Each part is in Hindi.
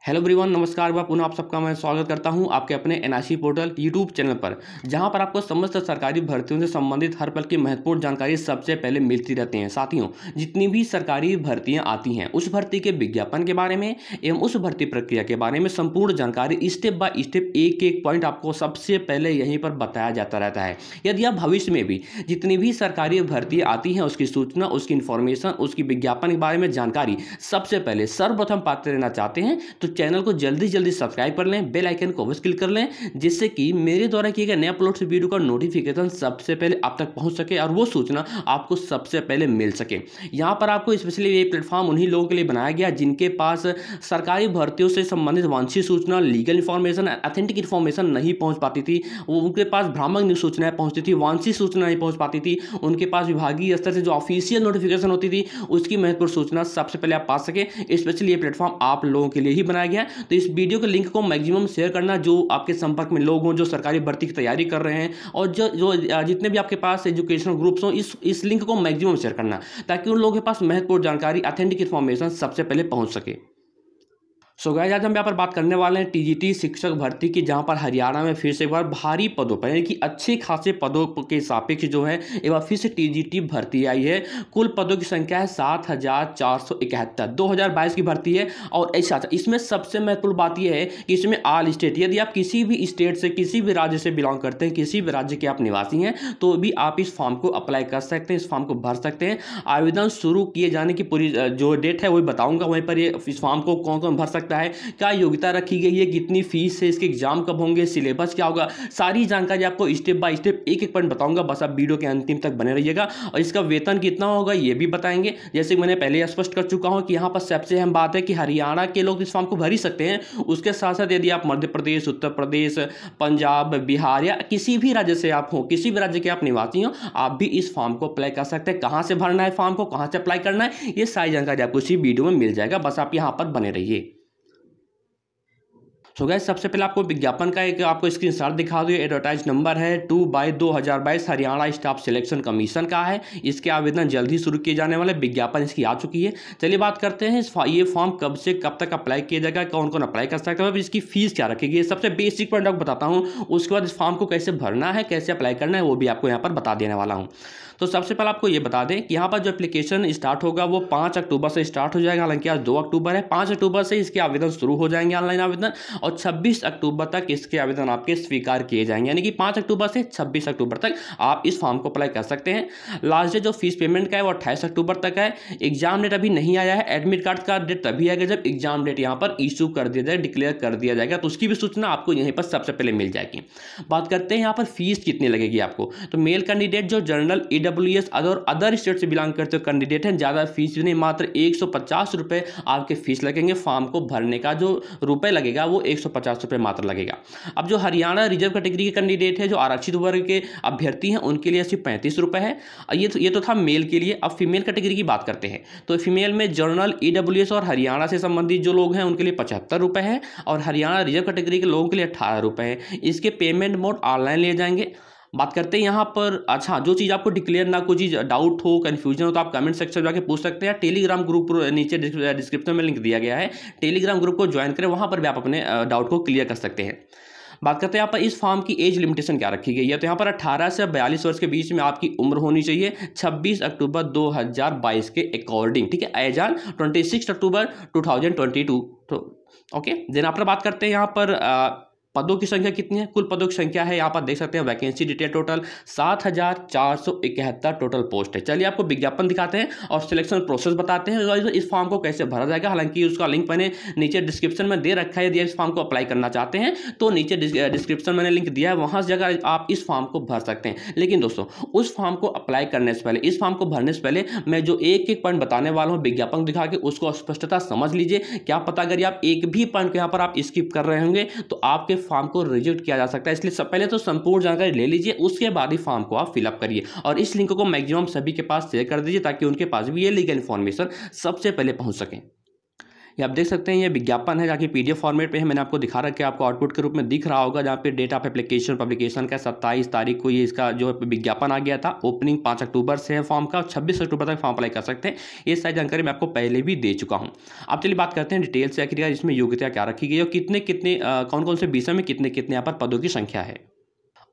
हेलो एवरीवन, नमस्कार। मैं पुनः आप सबका मैं स्वागत करता हूं आपके अपने एनआईसी पोर्टल यूट्यूब चैनल पर, जहां पर आपको समस्त सरकारी भर्तियों से संबंधित हर पल की महत्वपूर्ण जानकारी सबसे पहले मिलती रहती है। साथियों, जितनी भी सरकारी भर्तियां आती हैं उस भर्ती के विज्ञापन के बारे में एवं उस भर्ती प्रक्रिया के बारे में संपूर्ण जानकारी स्टेप बाय स्टेप एक एक पॉइंट आपको सबसे पहले यहीं पर बताया जाता रहता है। यदि आप भविष्य में भी जितनी भी सरकारी भर्तियां आती हैं उसकी सूचना, उसकी इन्फॉर्मेशन, उसकी विज्ञापन के बारे में जानकारी सबसे पहले सर्वप्रथम पाते रहना चाहते हैं तो चैनल को जल्दी जल्दी सब्सक्राइब कर लें, बेल आइकन को अवश्य क्लिक कर लें, जिससे कि मेरे द्वारा किए गए नए अपलोड से वीडियो का नोटिफिकेशन सबसे पहले आप तक पहुंच सके और वो सूचना आपको सबसे पहले मिल सके। यहां पर आपको स्पेशली ये प्लेटफॉर्म उन्हीं लोगों के लिए बनाया गया जिनके पास सरकारी भर्तियों से संबंधित वांछित सूचना, लीगल इन्फॉर्मेशन, ऑथेंटिक इन्फॉर्मेशन नहीं पहुंच पाती थी। वो उनके पास भ्रामक सूचनाएं पहुंचती थी, वांछित सूचना नहीं पहुंच पाती थी। उनके पास विभागीय स्तर से जो ऑफिशियल नोटिफिकेशन होती थी उसकी महत्वपूर्ण सूचना सबसे पहले आप पा सके। स्पेशली ये प्लेटफॉर्म आप लोगों के लिए ही बनाया गया है। तो इस वीडियो के लिंक को मैक्सिमम शेयर करना, जो आपके संपर्क में लोग हों जो सरकारी भर्ती की तैयारी कर रहे हैं, और जो जितने भी आपके पास एजुकेशनल ग्रुप्स हों, इस लिंक को मैक्सिमम शेयर करना ताकि उन लोगों के पास महत्वपूर्ण जानकारी, ऑथेंटिक इन्फॉर्मेशन सबसे पहले पहुंच सके। सो गाइस, आज हम यहाँ पर बात करने वाले हैं टीजीटी शिक्षक भर्ती की, जहाँ पर हरियाणा में फिर से एक बार भारी पदों पर यानी कि अच्छे खासे पदों के सापेक्ष जो है एक बार फिर से टीजीटी भर्ती आई है। कुल पदों की संख्या है 7,471। 2022 की भर्ती है। और ऐसा इसमें सबसे महत्वपूर्ण बात यह है कि इसमें ऑल स्टेट, यदि आप किसी भी स्टेट से, किसी भी राज्य से बिलोंग करते हैं, किसी भी राज्य के आप निवासी हैं, तो भी आप इस फॉर्म को अप्लाई कर सकते हैं, इस फॉर्म को भर सकते हैं। आवेदन शुरू किए जाने की पूरी जो डेट है वही बताऊँगा, वहीं पर ये इस फॉर्म को कौन कौन भर सकता है, क्या योग्यता रखी गई है, कितनी फीस है, इसके एग्जाम कब होंगे, सिलेबस क्या होगा, सारी जानकारी आपको स्टेप बाय स्टेप एक एक पॉइंट बताऊंगा। बस आप वीडियो के अंतिम तक बने रहिएगा। और इसका वेतन कितना होगा ये भी बताएंगे। जैसे मैंने पहले स्पष्ट कर चुका हूं कि यहां पर सबसे अहम बात है कि हरियाणा के लोग इस फॉर्म को भर ही सकते हैं। उसके साथ साथ यदि आप मध्य प्रदेश, उत्तर प्रदेश, पंजाब, बिहार या किसी भी राज्य से आप हो, किसी भी राज्य के आप निवासी हो, आप भी इस फॉर्म को अप्लाई कर सकते हैं। कहां से भरना है फॉर्म को, कहां से अप्लाई करना है, ये सारी जानकारी आपको इसी वीडियो में मिल जाएगा। बस आप यहां पर बने रहिए। सो गाइस, सबसे पहले आपको विज्ञापन का एक आपको स्क्रीनशॉट दिखा दो। एडवर्टाइज नंबर है 2/2022 हरियाणा स्टाफ सिलेक्शन कमीशन का है। इसके आवेदन जल्द ही शुरू किए जाने वाले, विज्ञापन इसकी आ चुकी है। चलिए बात करते हैं ये फॉर्म कब से कब तक अप्लाई किया जाएगा, कौन कौन अप्लाई कर सकता है, इसकी फीस क्या रखेगी, सबसे बेसिक पॉइंट आपको बताता हूँ। उसके बाद इस फॉर्म को कैसे भरना है, कैसे अप्लाई करना है, वो भी आपको यहाँ पर बता देने वाला हूँ। तो सबसे पहले आपको ये बता दें कि यहाँ पर जो एप्लीकेशन स्टार्ट होगा वो 5 अक्टूबर से स्टार्ट हो जाएगा। हालांकि आज 2 अक्टूबर है। 5 अक्टूबर से इसके आवेदन शुरू हो जाएंगे, ऑनलाइन आवेदन, और 26 अक्टूबर तक इसके आवेदन आपके स्वीकार किए जाएंगे। यानी कि 5 अक्टूबर से 26 अक्टूबर तक आप इस फॉर्म को अप्लाई कर सकते हैं। लास्ट डेट जो फीस पेमेंट का है वो 28 अक्टूबर तक है। एग्जाम डेट अभी नहीं आया है। एडमिट कार्ड का डेट तभी आएगा जब एग्जाम डेट यहाँ पर इशू कर दिया जाए, डिक्लेयर कर दिया जाएगा, तो उसकी भी सूचना आपको यहीं पर सबसे पहले मिल जाएगी। बात करते हैं यहाँ पर फीस कितनी लगेगी आपको। तो मेल कैंडिडेट जो जनरल, EWS अदर स्टेट से बिलोंग करते हो कैंडिडेट हैं, ज़्यादा फीस नहीं, मात्र 150 रुपये आपके फीस लगेंगे। फॉर्म को भरने का जो रुपये लगेगा वो 150 रुपये मात्र लगेगा। अब जो हरियाणा रिजर्व कैटेगरी के कैंडिडेट है, जो आरक्षित वर्ग के अभ्यर्थी हैं, उनके लिए सिर्फ 35 रुपये है। ये तो था मेल के लिए। अब फीमेल कैटेगरी की बात करते हैं तो फीमेल में जनरल, EWS और हरियाणा से संबंधित जो लोग हैं उनके लिए 75 रुपये है, और हरियाणा रिजर्व कैटेगरी के लोगों के लिए 18 रुपये है। इसके पेमेंट मोड ऑनलाइन लिए जाएंगे। बात करते हैं यहाँ पर, अच्छा, जो चीज़ आपको डिक्लेयर ना, कोई चीज़ डाउट हो, कन्फ्यूजन हो, तो आप कमेंट सेक्शन में जाके पूछ सकते हैं। टेलीग्राम ग्रुप नीचे डिस्क्रिप्शन में लिंक दिया गया है, टेलीग्राम ग्रुप को ज्वाइन करें, वहाँ पर भी आप अपने डाउट को क्लियर कर सकते हैं। बात करते हैं यहाँ पर इस फॉर्म की एज लिमिटेशन क्या रखी गई है। तो यहाँ पर 18 से 42 वर्ष के बीच में आपकी उम्र होनी चाहिए 26 अक्टूबर 2022 के अकॉर्डिंग, ठीक है, एज ऑन 26 अक्टूबर 2022। तो ओके, देन आप बात करते हैं यहाँ पर पदों की संख्या कितनी है। कुल पदों की संख्या है यहाँ पर देख सकते हैं, vacancy detail total 7,471 total post है। चलिए आपको विज्ञापन दिखाते हैं और सिलेक्शन प्रोसेस बताते हैं इस फॉर्म को कैसे भरा जाएगा। हालांकि उसका लिंक मैंने नीचे डिस्क्रिप्शन में दे रखा है। यदि इस फॉर्म को अप्लाई करना चाहते हैं तो नीचे डिस्क्रिप्शन मैंने लिंक दिया है, वहाँ से जाकर आप इस फॉर्म को भर सकते हैं। लेकिन दोस्तों, उस फॉर्म को अप्लाई करने से पहले, इस फॉर्म को भरने से पहले मैं जो एक एक पॉइंट बताने वाला हूँ विज्ञापन दिखा के, उसको स्पष्टता समझ लीजिए। क्या पता अगर आप एक भी पॉइंट यहाँ पर आप स्किप कर रहे होंगे तो आपके फॉर्म को रिजेक्ट किया जा सकता है। इसलिए पहले तो संपूर्ण जानकारी ले लीजिए, उसके बाद ही फॉर्म को आप फिलअप करिए। और इस लिंक को मैक्सिमम सभी के पास शेयर कर दीजिए ताकि उनके पास भी ये लीगल इन्फॉर्मेशन सबसे पहले पहुंच सके। ये आप देख सकते हैं, ये विज्ञापन है, जाके पीडीएफ फॉर्मेट पे है, मैंने आपको दिखा रखा है, आपको आउटपुट के रूप में दिख रहा होगा, जहाँ पे डेट ऑफ एप्लीकेशन पब्लिकेशन का 27 तारीख को ये इसका जो विज्ञापन आ गया था। ओपनिंग 5 अक्टूबर से है फॉर्म का, 26 अक्टूबर तक फॉर्म अप्लाई कर सकते हैं। ये सारी जानकारी मैं आपको पहले भी दे चुका हूँ। अब चलिए बात करते हैं डिटेल से, आखिरकार इसमें योग्यता क्या रखी गई है और कितने कितने कौन कौन से विषय में कितने कितने यहाँ पर पदों की संख्या है।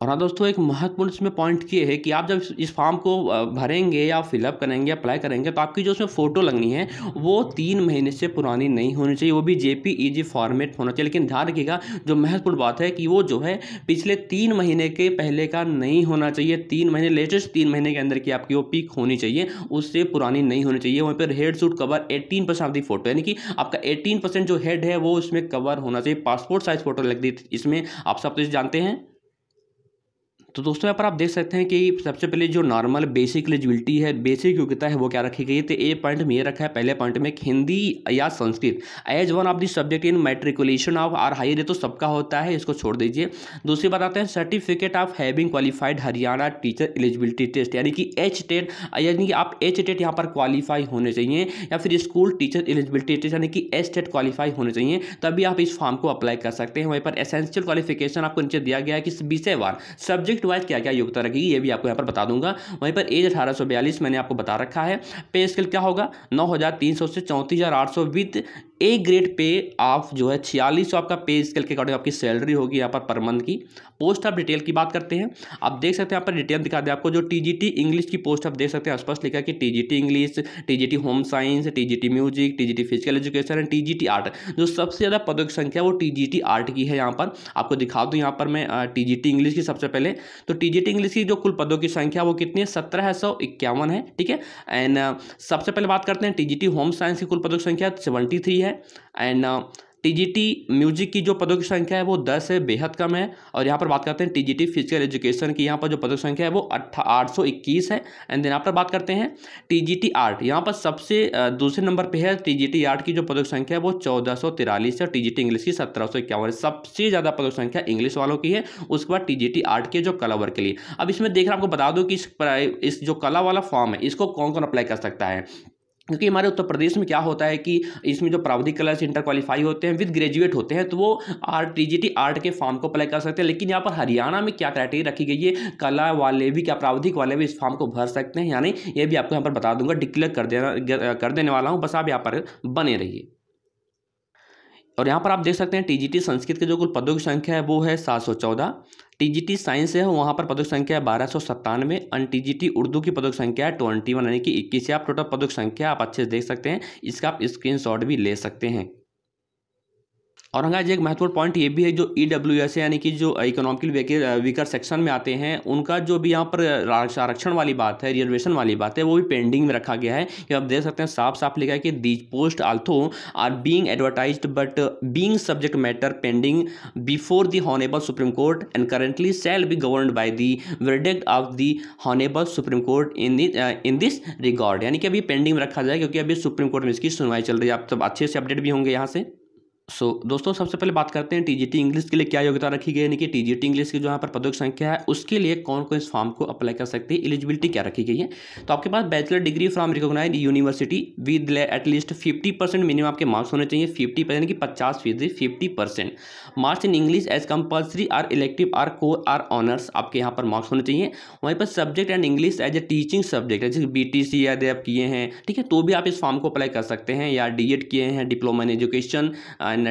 और हाँ दोस्तों, एक महत्वपूर्ण इसमें पॉइंट ये है कि आप जब इस फॉर्म को भरेंगे या फिलअप करेंगे, अप्लाई करेंगे, तो आपकी जो उसमें फ़ोटो लगनी है वो 3 महीने से पुरानी नहीं होनी चाहिए, वो भी जेपीईजी फॉर्मेट होना चाहिए। लेकिन ध्यान रखिएगा, जो महत्वपूर्ण बात है कि वो जो है पिछले 3 महीने के पहले का नहीं होना चाहिए। 3 महीने, लेटेस्ट 3 महीने के अंदर की आपकी वो पिक होनी चाहिए, उससे पुरानी नहीं होनी चाहिए। वहीं पर head should cover 18% of the photo, यानी कि आपका 18% जो हेड है वो उसमें कवर होना चाहिए। पासपोर्ट साइज फोटो लग दी इसमें, आप सब तो जानते हैं। तो दोस्तों यहाँ पर आप देख सकते हैं कि सबसे पहले जो नॉर्मल बेसिक एलिजिबिलिटी है, बेसिक योग्यता है, वो क्या रखी गई है। तो ए पॉइंट में ये रखा है, पहले पॉइंट में हिंदी या Sanskrit as one of the subject in matriculation of or higher, ये तो सबका होता है, इसको छोड़ दीजिए। दूसरी बात आते हैं certificate of having qualified Haryana teacher eligibility test, यानी कि एच टेट, यानी कि आप एच टेट यहाँ पर क्वालिफाई होने चाहिए, या फिर स्कूल टीचर एलिजिबिलिटी टेस्ट यानी कि एच टेट क्वालिफाई होने चाहिए, तभी आप इस फॉर्म को अप्लाई कर सकते हैं। वहीं पर एसेंशियल क्वालिफिकेशन आपको नीचे दिया गया है कि विषयवार सब्जेक्ट वाइज क्या क्या योग्यता रखेगी, ये भी आपको यहाँ पर बता दूंगा। वहीं पर एज 1842 मैंने आपको बता रखा है। पे स्केल क्या होगा, 9,300 से 34,800 with A grade pay of जो है 4600 आपका पे स्केल के अकॉर्डिंग आपकी सैलरी होगी यहाँ पर मंथ की। पोस्ट ऑफ डिटेल की बात करते हैं, आप देख सकते हैं यहाँ पर डिटेल दिखा दे आपको। जो टीजीटी इंग्लिश की पोस्ट आप देख सकते हैं, स्पष्ट लिखा है कि TGT English, TGT home science, TGT music, TGT physical education and TGT art. जो सबसे ज़्यादा पदों की संख्या वो टीजीटी आर्ट की है। यहाँ पर आपको दिखा दूँ, यहाँ पर मैं टीजीटी इंग्लिश की सबसे पहले, तो टीजीटी इंग्लिश की जो कुल पदों की संख्या वो कितनी है, 1751 है, ठीक है। एंड सबसे पहले बात करते हैं टीजीटी होम साइंस की कुल पदों की संख्या 73 है। एंड टीजीटी म्यूजिक की जो पदों की संख्या है वो 10 है, बेहद कम है। और यहाँ पर बात करते हैं टीजीटी फिजिकल एजुकेशन की, यहाँ पर जो पदों की संख्या है वो 821 है। एंड देन यहाँ पर बात करते हैं टीजीटी आर्ट, यहाँ पर सबसे दूसरे नंबर पे है टीजीटी आर्ट की जो पदों की संख्या है वो 1443 है। टीजीटी इंग्लिश की 1751 है। सबसे ज़्यादा पदों की संख्या इंग्लिश वालों की है, उसके बाद टीजीटी आर्ट के जो कला वर्ग के लिए। अब इसमें देखकर आपको बता दूँ कि इस जो कला वाला फॉर्म है इसको कौन कौन अप्लाई कर सकता है, क्योंकि हमारे उत्तर प्रदेश में क्या होता है कि इसमें जो प्रावधिक कला से इंटर क्वालिफाई होते हैं, विद ग्रेजुएट होते हैं, तो वो टीजीटी आर्ट के फॉर्म को अप्लाई कर सकते हैं। लेकिन यहाँ पर हरियाणा में क्या क्राइटेरिया रखी गई है, कला वाले भी, क्या प्रावधिक वाले भी इस फॉर्म को भर सकते हैं या नहीं, ये भी आपको यहाँ पर बता दूंगा, डिक्लेयर कर देने वाला हूँ, बस आप यहाँ पर बने रहिए। और यहाँ पर आप देख सकते हैं टीजीटी संस्कृत के जो कुल पदों की संख्या है वो है 714। टीजीटी साइंस है वहाँ पर पदों की संख्या है 1297। और टीजीटी उर्दू की पदों की संख्या है 21, यानी कि 21 से आप टोटल पदों की संख्या आप अच्छे से देख सकते हैं। इसका आप स्क्रीनशॉट भी ले सकते हैं। और हमारा एक महत्वपूर्ण पॉइंट ये भी है, जो ईडब्ल्यूएस यानी कि जो इकोनॉमिकली वीकर सेक्शन में आते हैं, उनका जो भी यहाँ पर आरक्षण वाली बात है, रिजर्वेशन वाली बात है, वो भी पेंडिंग में रखा गया है। कि आप देख सकते हैं साफ साफ लिखा है कि these post also are being advertised but being subject matter pending before the honourable supreme court and currently shall be governed by the verdict of the honourable supreme court in this regard, यानी कि अभी पेंडिंग में रखा जाए, क्योंकि अभी सुप्रीम कोर्ट में इसकी सुनवाई चल रही है। आप सब अच्छे से अपडेट भी होंगे यहाँ से। दोस्तों सबसे पहले बात करते हैं टीजीटी इंग्लिश के लिए क्या योग्यता रखी गई है, यानी कि टीजीटी इंग्लिश की जो यहाँ पर पदों की संख्या है उसके लिए कौन कौन इस फॉर्म को अप्लाई कर सकते हैं, एलिजिबिलिटी क्या रखी गई है। तो आपके पास bachelor degree from recognised university with at least 50% minimum आपके मार्क्स होने चाहिए। 50% यानी कि 50%, 50% marks in English as compulsory or elective or core or honours आपके यहाँ पर मार्क्स होने चाहिए। वहीं पर subject and English as a teaching subject, जैसे BTC यदि आप किए हैं, ठीक है, तो भी आप इस फॉर्म को अप्लाई कर सकते हैं। या DED किए हैं, diploma in education,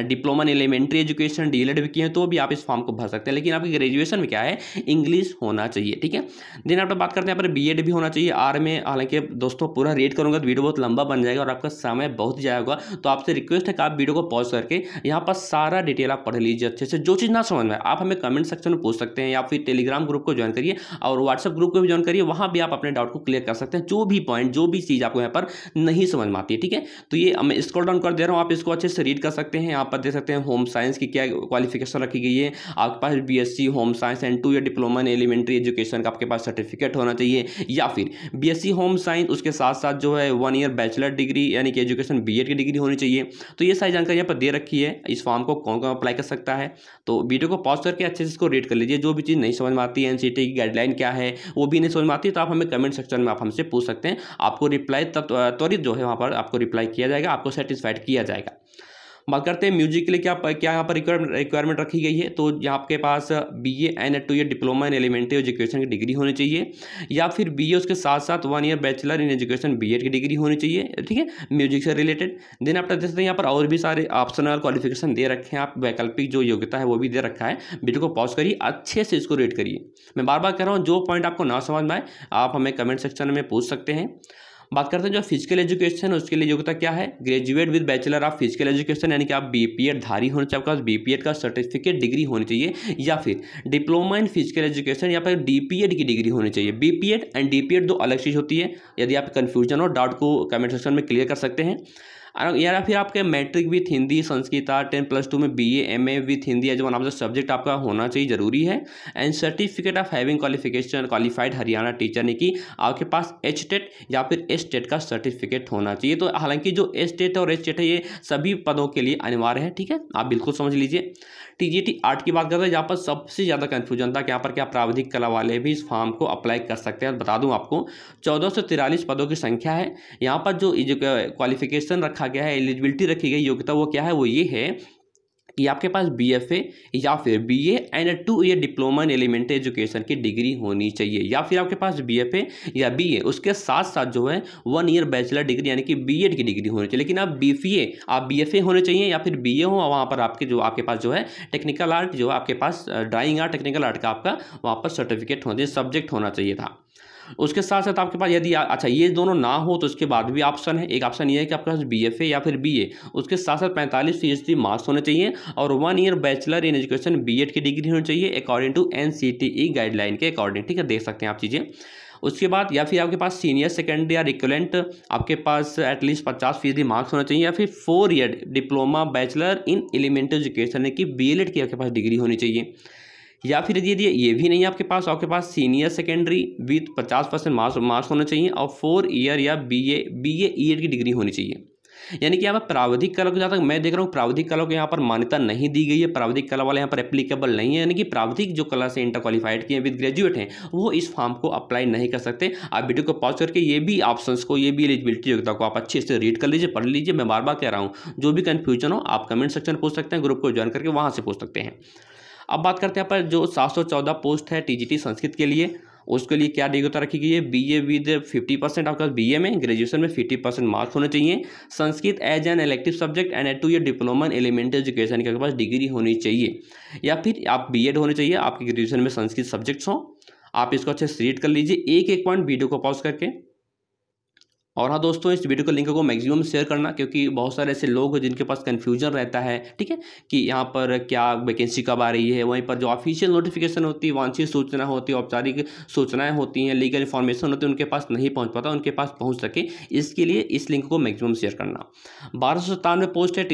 diploma in elementary education, DLED भी किए हैं, तो भी आप इस फॉर्म को भर सकते हैं। लेकिन आपकी ग्रेजुएशन में क्या है, इंग्लिश होना चाहिए, ठीक है। देन आप बात करते हैं यहाँ पर BED भी होना चाहिए आर में। हालांकि दोस्तों पूरा रेड करूंगा तो वीडियो बहुत लंबा बन जाएगा और आपका समय बहुत जाएगा, तो आपसे रिक्वेस्ट है कि आप वीडियो को पॉज करके यहाँ पर सारा डिटेल आप पढ़ लीजिए अच्छे से। जो चीज़ ना समझ में आप हमें कमेंट सेक्शन में पूछ सकते हैं, या फिर टेलीग्राम ग्रुप को ज्वाइन करिए और व्हाट्सएप ग्रुप को भी ज्वाइन करिए, वहाँ भी आप अपने डाउट को क्लियर कर सकते हैं। जो भी पॉइंट, जो भी चीज़ आपको यहाँ पर नहीं समझ में आती है, ठीक है, तो ये मैं स्क्रॉल डाउन कर दे रहा हूँ, आप इसको अच्छे से रीड कर सकते हैं। यहाँ पर देख सकते हैं होम साइंस की क्या क्वालिफिकेशन रखी गई है। आपके पास BSc home science and 2 year diploma in elementary education का आपके पास सर्टिफिकेट होना चाहिए, या फिर BSc होम साइंस उसके साथ साथ जो है 1 ईयर बैचलर डिग्री यानी कि एजुकेशन BEd की डिग्री होनी चाहिए। तो ये सारी जानकारी यहाँ पर दे रखी है। इस फॉर्म को कौन कौन अप्लाई कर सकता है, तो वीडियो को पॉज करके अच्छे से इसको रीड कर लीजिए। जो भी चीज़ नहीं समझ में आती है, NCT की गाइडलाइन क्या है वो भी नहीं समझ में आती है, तो आप हमें कमेंट सेक्शन में आप हमसे पूछ सकते हैं। आपको रिप्लाई त्वरित जो है वहाँ पर आपको रिप्लाई किया जाएगा, आपको सेटिस्फाइड किया जाएगा। बात करते हैं म्यूजिक के लिए क्या क्या यहाँ पर रिक्वायरमेंट रखी गई है। तो यहाँ आपके पास BA and 2 year diploma in elementary education की डिग्री होनी चाहिए, या फिर BA उसके साथ साथ 1 year bachelor in education B.Ed की डिग्री होनी चाहिए, ठीक है, म्यूजिक से रिलेटेड। देन आप देख सकते हैं यहाँ पर और भी सारे ऑप्शनल क्वालिफिकेशन दे रखे हैं, आप वैकल्पिक जो योग्यता है वो भी दे रखा है। वीडियो को पॉज करिए, अच्छे से इसको रीड करिए। मैं बार बार कह रहा हूँ, जो पॉइंट आपको ना समझ में आए आप हमें कमेंट सेक्शन में पूछ सकते हैं। बात करते हैं जो फिजिकल एजुकेशन है उसके लिए योग्यता क्या है। Graduate with bachelor of physical education, यानी कि आप BPED धारी होने चाहिए, आपके पास BPED का सर्टिफिकेट डिग्री होनी चाहिए, या फिर डिप्लोमा इन फिजिकल एजुकेशन या फिर DPED की डिग्री होनी चाहिए। BPED एंड DPED दो अलग चीज़ होती है। यदि आप कन्फ्यूजन हो, डाउट को कमेंट सेक्शन में क्लियर कर सकते हैं। या फिर आपके मैट्रिक विथ हिंदी संस्कृत 10+2 में BA MA with Hindi as one of the subject आपका होना चाहिए, जरूरी है। And certificate of having qualification qualified Haryana teacher, यानी कि आपके पास HTET या फिर STET का सर्टिफिकेट होना चाहिए। तो हालांकि जो STET और HTET है ये सभी पदों के लिए अनिवार्य है, ठीक है, आप बिल्कुल समझ लीजिए। TGT आर्ट की बात करते हैं, जहाँ पर सबसे ज़्यादा कन्फ्यूजन था कि यहाँ पर क्या प्राविधिक कला वाले भी इस फॉर्म को अप्लाई कर सकते हैं। बता दूं आपको 1443 पदों की संख्या है। यहाँ पर जो क्वालिफिकेशन रखा गया है, एलिजिबिलिटी रखी गई, योग्यता वो क्या है, वो ये है कि आपके पास BFA या फिर BA and 2 year diploma in elementary education की डिग्री होनी चाहिए, या फिर आपके पास BFA या BA उसके साथ साथ जो है 1 ईयर बैचलर डिग्री यानी कि B.Ed की डिग्री होनी चाहिए। लेकिन आप BFA होने चाहिए या फिर BA हो, वहाँ पर आपके पास जो है टेक्निकल आर्ट, जो आपके पास ड्राइंग आर्ट टेक्निकल आर्ट का आपका वहाँ पर सर्टिफिकेट होना चाहिए, सब्जेक्ट होना चाहिए था। उसके साथ साथ आपके पास यदि अच्छा ये दोनों ना हो तो उसके बाद भी ऑप्शन है। एक ऑप्शन ये है कि आपके पास BFA या फिर BA उसके साथ साथ 45% मार्क्स होने चाहिए और 1 year bachelor in education B.Ed की डिग्री होनी चाहिए अकॉर्डिंग टू NCTE गाइडलाइन के अकॉर्डिंग, ठीक है, देख सकते हैं आप चीज़ें। उसके बाद या फिर आपके पास सीनियर सेकेंडरी या इक्विवेलेंट आपके पास एटलीस्ट 50% मार्क्स होना चाहिए, या फिर 4 year diploma bachelor in elementary education यानी कि B.Ed की आपके पास डिग्री होनी चाहिए। या फिर यदि ये भी नहीं है आपके पास सीनियर सेकेंडरी विथ 50% मार्क्स होना चाहिए और 4 ईयर या BA ED की डिग्री होनी चाहिए। यानी कि यहाँ पर प्राविधिक कला को, जहाँ तक मैं देख रहा हूँ, प्राविधिक कला को यहाँ पर मान्यता नहीं दी गई है। प्राविधिक कला वाले यहाँ पर एप्लीकेबल नहीं है, यानी कि प्राविधिक जो कला से इंटर क्वालिफाइड किए विद ग्रेजुएट हैं वो इस फॉर्म को अप्लाई नहीं कर सकते। आप वीडियो को पॉज करके ये भी ऑप्शंस को, ये भी एलिजिबिलिटी योग्यता को आप अच्छे से रीड कर लीजिए, पढ़ लीजिए। मैं बार बार कह रहा हूँ, जो भी कन्फ्यूजन हो आप कमेंट सेक्शन में पूछ सकते हैं, ग्रुप को ज्वाइन करके वहाँ से पूछ सकते हैं। अब बात करते हैं यहाँ पर जो 714 पोस्ट है TGT संस्कृत के लिए, उसके लिए क्या योग्यता रखी गई है। BA विद 50% आपका BA में, ग्रेजुएशन में 50% मार्क्स होने चाहिए। Sanskrit as an elective subject and 2 year diploma in elementary education के पास डिग्री होनी चाहिए, या फिर आप B.Ed होने चाहिए, आपके ग्रेजुएशन में संस्कृत सब्जेक्ट्स हों। आप इसको अच्छे से रीड कर लीजिए, एक एक पॉइंट वीडियो को पॉज करके। और हाँ दोस्तों, इस वीडियो को लिंक को मैक्सिमम शेयर करना, क्योंकि बहुत सारे ऐसे लोग हैं जिनके पास कन्फ्यूजन रहता है, ठीक है, कि यहाँ पर क्या वैकेंसी कब आ रही है। वहीं पर जो ऑफिशियल नोटिफिकेशन होती है, वांछित सूचना होती है, औपचारिक सूचनाएं होती हैं, लीगल इन्फॉर्मेशन होती है, उनके पास नहीं पहुँच पाता, उनके पास पहुँच सके, इसके लिए इस लिंक को मैक्सिमम शेयर करना। 1297 पोस्ट है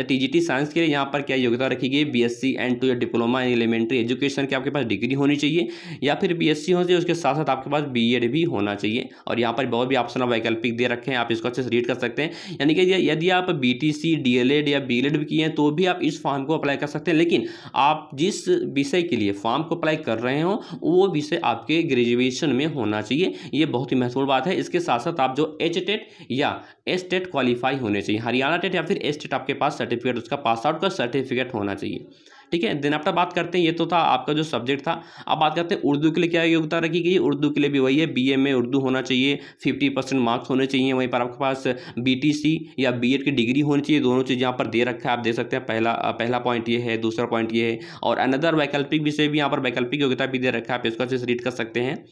TGT साइंस के लिए। यहाँ पर क्या योग्यता रखी गई, BSc and 2 year diploma in elementary education की आपके पास डिग्री होनी चाहिए, या फिर BSc होना चाहिए, उसके साथ साथ आपके पास B.Ed भी होना चाहिए। और यहाँ पर बहुत भी ऑप्शन वैकल्पिक दे रखे हैं, आप इसको अच्छे से रीड कर सकते हैं। यानी कि यदि आप BTC DLED या B.Ed भी किए हैं तो भी आप इस फॉर्म को अप्लाई कर सकते हैं, लेकिन आप जिस विषय के लिए फॉर्म को अप्लाई कर रहे हो वो विषय आपके ग्रेजुएशन में होना चाहिए, ये बहुत ही महत्वपूर्ण बात है। इसके साथ साथ आप जो HTET या STET क्वालिफाई होने चाहिए, हरियाणा टेट या फिर STET आपके पास सर्टिफिकेट, उसका पास आउट का सर्टिफिकेट होना चाहिए, ठीक है। दिन आफ्टर बात करते हैं, ये तो था आपका जो सब्जेक्ट था। अब बात करते हैं उर्दू के लिए क्या योग्यता रखी गई है। उर्दू के लिए भी वही है, BA में उर्दू होना चाहिए, 50% मार्क्स होने चाहिए। वहीं पर आपके पास BTC या B.Ed की डिग्री होनी चाहिए। दोनों चीज़ यहाँ पर दे रखा है, आप देख सकते हैं। पहला पॉइंट ये है, दूसरा पॉइंट ये है, और अनदर वैकल्पिक विषय भी यहाँ पर वैकल्पिक योग्यता भी दे रखा है, आप इसको अच्छे से रीड कर सकते हैं।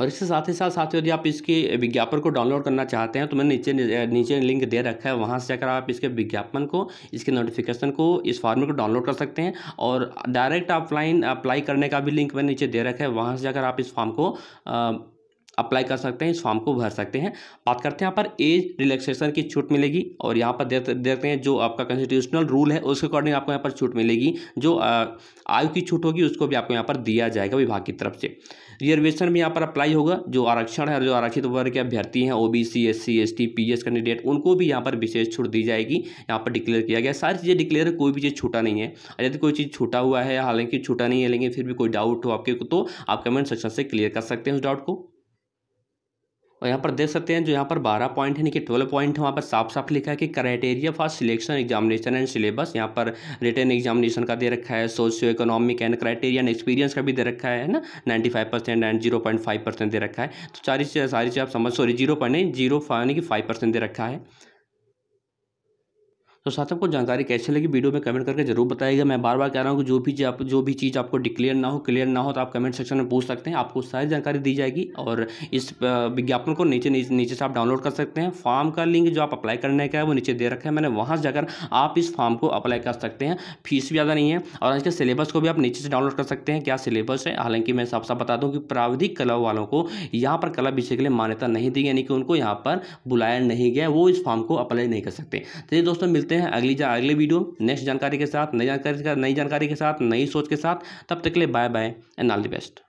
और इसके साथ ही साथ यदि आप इसके विज्ञापन को डाउनलोड करना चाहते हैं तो मैंने नीचे लिंक दे रखा है, वहाँ से जाकर आप इसके विज्ञापन को, इसके नोटिफिकेशन को, इस फॉर्मेट को डाउनलोड कर सकते हैं। और डायरेक्ट ऑफलाइन अप्लाई करने का भी लिंक मैंने नीचे दे रखा है, वहाँ से जाकर आप इस फॉर्म को अप्लाई कर सकते हैं, इस फॉर्म को भर सकते हैं। बात करते हैं यहाँ पर एज रिलैक्सेशन की छूट मिलेगी, और यहाँ पर देखते हैं जो आपका कॉन्स्टिट्यूशनल रूल है उसके अकॉर्डिंग आपको यहाँ पर छूट मिलेगी। जो आयु की छूट होगी उसको भी आपको यहाँ पर दिया जाएगा विभाग की तरफ से। रिजर्वेशन भी यहाँ पर अप्लाई होगा, जो आरक्षण है, जो आरक्षित वर्ग के अभ्यर्थी हैं, OBC SC ST PS candidate, उनको भी यहाँ पर विशेष छूट दी जाएगी। यहाँ पर डिक्लेयर किया गया, सारी चीज़ें डिक्लेयर है, कोई भी चीज़ छूटा नहीं है। यदि कोई चीज़ छूटा हुआ है, हालांकि छूटा नहीं है, लेकिन फिर भी कोई डाउट हो आपके, तो आप कमेंट सेक्शन से क्लियर कर सकते हैं उस डाउट को। और यहाँ पर देख सकते हैं जो यहाँ पर 12 पॉइंट है, यानी कि 12 पॉइंट है, वहाँ पर साफ साफ लिखा है कि criteria for selection examination and syllabus. यहाँ पर रिटन एग्जामिनेशन का दे रखा है, socio economic and criteria and experience का भी दे रखा है ना, 95% एंड 0.5% दे रखा है। तो सारी चीज़ आप समझ, सॉरी 0.05 यानी कि 5% दे रखा है। तो साथ आपको जानकारी कैसी लगी वीडियो में कमेंट करके जरूर बताइएगा। मैं बार बार कह रहा हूँ कि जो भी चीज़ आपको क्लियर ना हो तो आप कमेंट सेक्शन में पूछ सकते हैं, आपको सारी जानकारी दी जाएगी। और इस विज्ञापन को नीचे से आप डाउनलोड कर सकते हैं। फॉर्म का लिंक जो आप अप्लाई करने का है वो नीचे दे रखा है मैंने, वहाँ से जाकर आप इस फॉर्म को अप्लाई कर सकते हैं। फीस भी ज़्यादा नहीं है। और इसके सिलेबस को भी आप नीचे से डाउनलोड कर सकते हैं, क्या सिलेबस है। हालांकि मैं साफ साफ बता दूँ कि प्राविधिक कला वालों को यहाँ पर कला विषय के लिए मान्यता नहीं दी, यानी कि उनको यहाँ पर बुलाया नहीं गया, वो इस फॉर्म को अप्लाई नहीं कर सकते। चलिए दोस्तों, मिलते हैं अगले वीडियो नेक्स्ट जानकारी के साथ, नई जानकारी के साथ, नई सोच के साथ। तब तक के लिए bye bye and all the best.